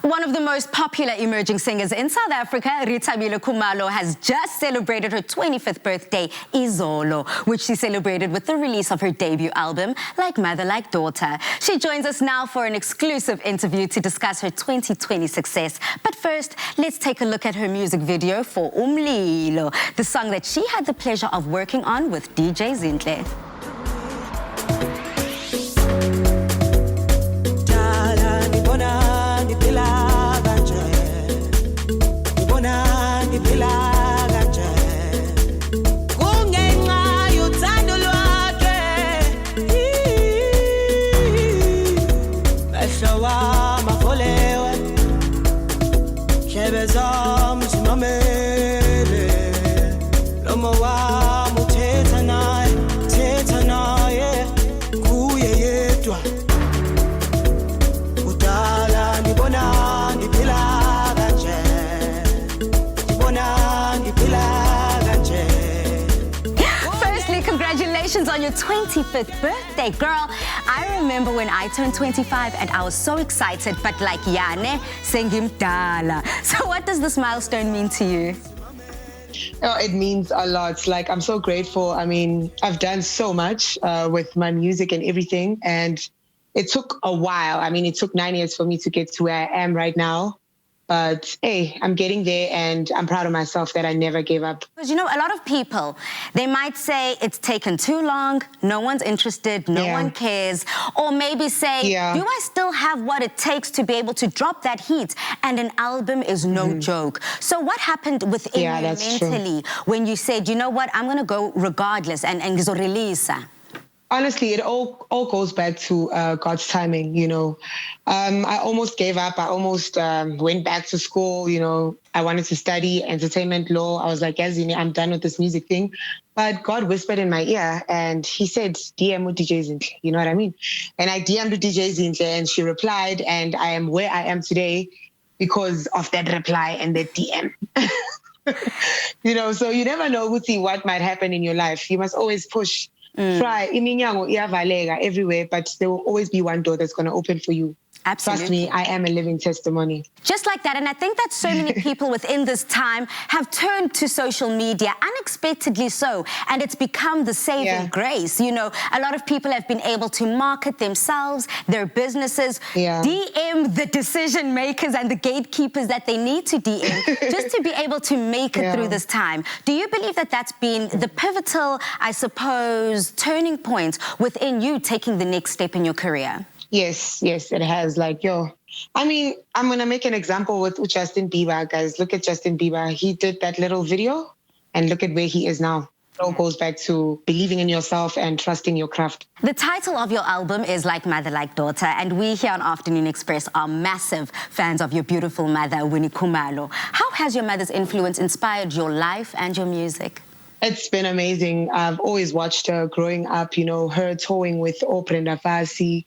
One of the most popular emerging singers in South Africa, Rethabile Khumalo, has just celebrated her 25th birthday, Izolo, which she celebrated with the release of her debut album, Like Mother, Like Daughter. She joins us now for an exclusive interview to discuss her 2020 success. But first, let's take a look at her music video for Umlilo, the song that she had the pleasure of working on with DJ Zinhle. Congratulations on your 25th birthday, girl. I remember when I turned 25 and I was so excited, but like Yane, singim dala. So what does this milestone mean to you? Oh, it means a lot. Like, I'm so grateful. I mean, I've done so much with my music and everything, and it took a while. I mean, it took 9 years for me to get to where I am right now. But hey, I'm getting there and I'm proud of myself that I never gave up. Because, you know, a lot of people, they might say it's taken too long, no one's interested, no one cares. Or maybe say, do I still have what it takes to be able to drop that heat? And an album is no joke. So what happened within you mentally when you said, you know what, I'm going to go regardless and release? Honestly, it all goes back to God's timing, you know. I almost gave up. I almost went back to school, you know. I wanted to study entertainment law. I was like, Yazini, I'm done with this music thing. But God whispered in my ear and he said, DM with DJ Zinhle, you know what I mean? And I DM'd with DJ Zinhle and she replied, and I am where I am today because of that reply and that DM. You know, so you never know what might happen in your life. You must always push. Try everywhere, but there will always be one door that's going to open for you. Absolutely. Trust me, I am a living testimony. Just like that. And I think that so many people within this time have turned to social media, unexpectedly so. And it's become the saving grace. You know, a lot of people have been able to market themselves, their businesses, DM the decision makers and the gatekeepers that they need to DM just to be able to make it through this time. Do you believe that that's been the pivotal, I suppose, turning point within you taking the next step in your career? Yes, it has. Like, I mean, I'm going to make an example with Justin Bieber, guys. Look at Justin Bieber. He did that little video and look at where he is now. It all goes back to believing in yourself and trusting your craft. The title of your album is Like Mother, Like Daughter, and we here on Afternoon Express are massive fans of your beautiful mother, Winnie Khumalo. How has your mother's influence inspired your life and your music? It's been amazing. I've always watched her growing up, you know, her touring with Brenda Fassie,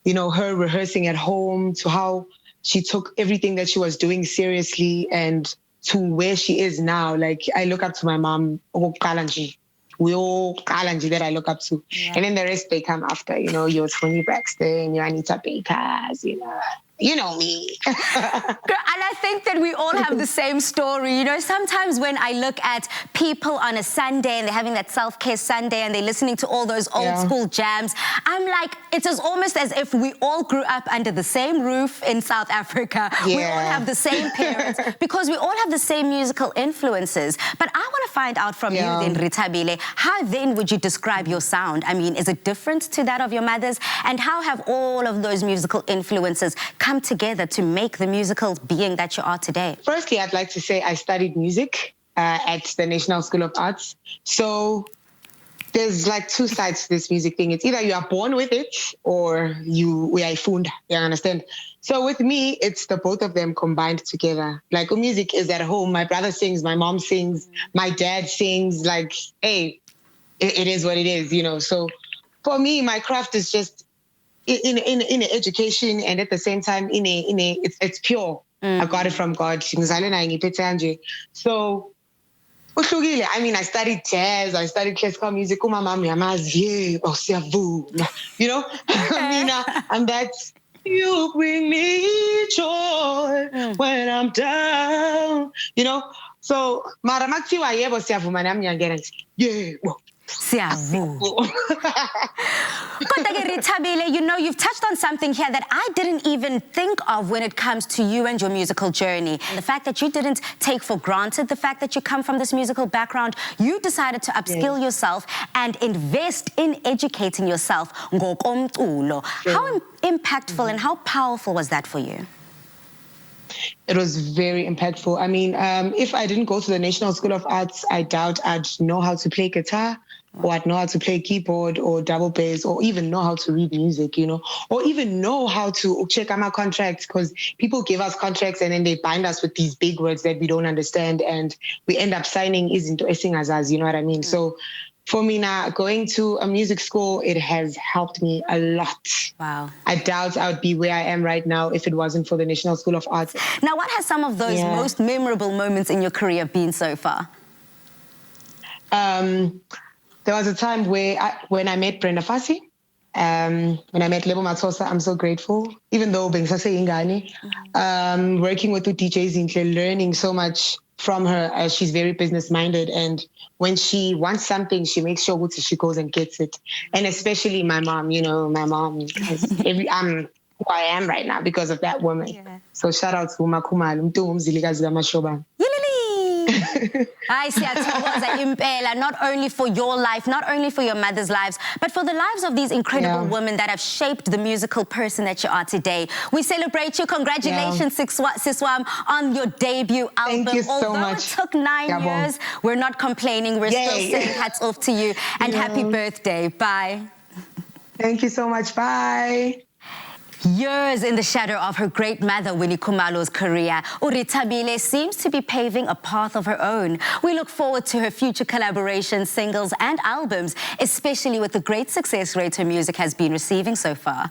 you know, her rehearsing at home, to how she took everything that she was doing seriously and to where she is now. Like, I look up to my mom, we all Kalanji that I look up to. And then the rest, they come after, you know, your Tony Braxton, your Anita Bakers, you know me. Girl, and I think that we all have the same story. You know, sometimes when I look at people on a Sunday and they're having that self-care Sunday and they're listening to all those old school jams, I'm like, it's almost as if we all grew up under the same roof in South Africa. We all have the same parents because we all have the same musical influences. But I want to find out from you then, Rethabile, how then would you describe your sound? I mean, is it different to that of your mother's? And how have all of those musical influences come together to make the musical being that you are today? Firstly, I'd like to say I studied music at the National School of Arts. So there's like two sides to this music thing. It's either you are born with it or we are found. You understand? So with me, it's the both of them combined together. Like, music is at home. My brother sings, my mom sings, my dad sings. Like, hey, it is what it is, you know. So for me, my craft is just in education, and at the same time it's pure. I got it from God. So I mean, I studied jazz, I studied classical music. You know, I mean, and that's, you bring me joy. when I'm down, you know. So, mara makuthiwa yebo siyavuma nami ngiyangena ngithi, yebo. Siyavuma. Kodwa-ke Rethabile, you know, you've touched on something here that I didn't even think of when it comes to you and your musical journey. The fact that you didn't take for granted the fact that you come from this musical background, you decided to upskill yourself and invest in educating yourself ngokomculo. How impactful and how powerful was that for you? It was very impactful. I mean, if I didn't go to the National School of Arts, I doubt I'd know how to play guitar, or I'd know how to play keyboard or double bass, or even know how to read music, you know, or even know how to check out my contracts, because people give us contracts and then they bind us with these big words that we don't understand, and we end up signing izinto esingazazi, you know what I mean? So for me now, going to a music school, it has helped me a lot. Wow. I doubt I would be where I am right now if it wasn't for the National School of Arts. Now, what has some of those most memorable moments in your career been so far? There was a time when I met Brenda Fassie, when I met Lebo Matosa, I'm so grateful. Even though Bengsase Ingani, working with DJ Zinhle, learning so much from her, as she's very business-minded, and when she wants something, she makes sure she goes and gets it. And especially my mom, you know, my mom, I'm who I am right now because of that woman. Yeah. So shout out to Winnie Khumalo. I see impela, not only for your life, not only for your mother's lives, but for the lives of these incredible women that have shaped the musical person that you are today. We celebrate you. Congratulations, Siswam, on your debut album. Thank you so much. It took 9 years, we're not complaining. We're still saying hats off to you and happy birthday. Bye. Thank you so much. Bye. Years in the shadow of her great mother, Winnie Khumalo's career, Rethabile seems to be paving a path of her own. We look forward to her future collaborations, singles and albums, especially with the great success rate her music has been receiving so far.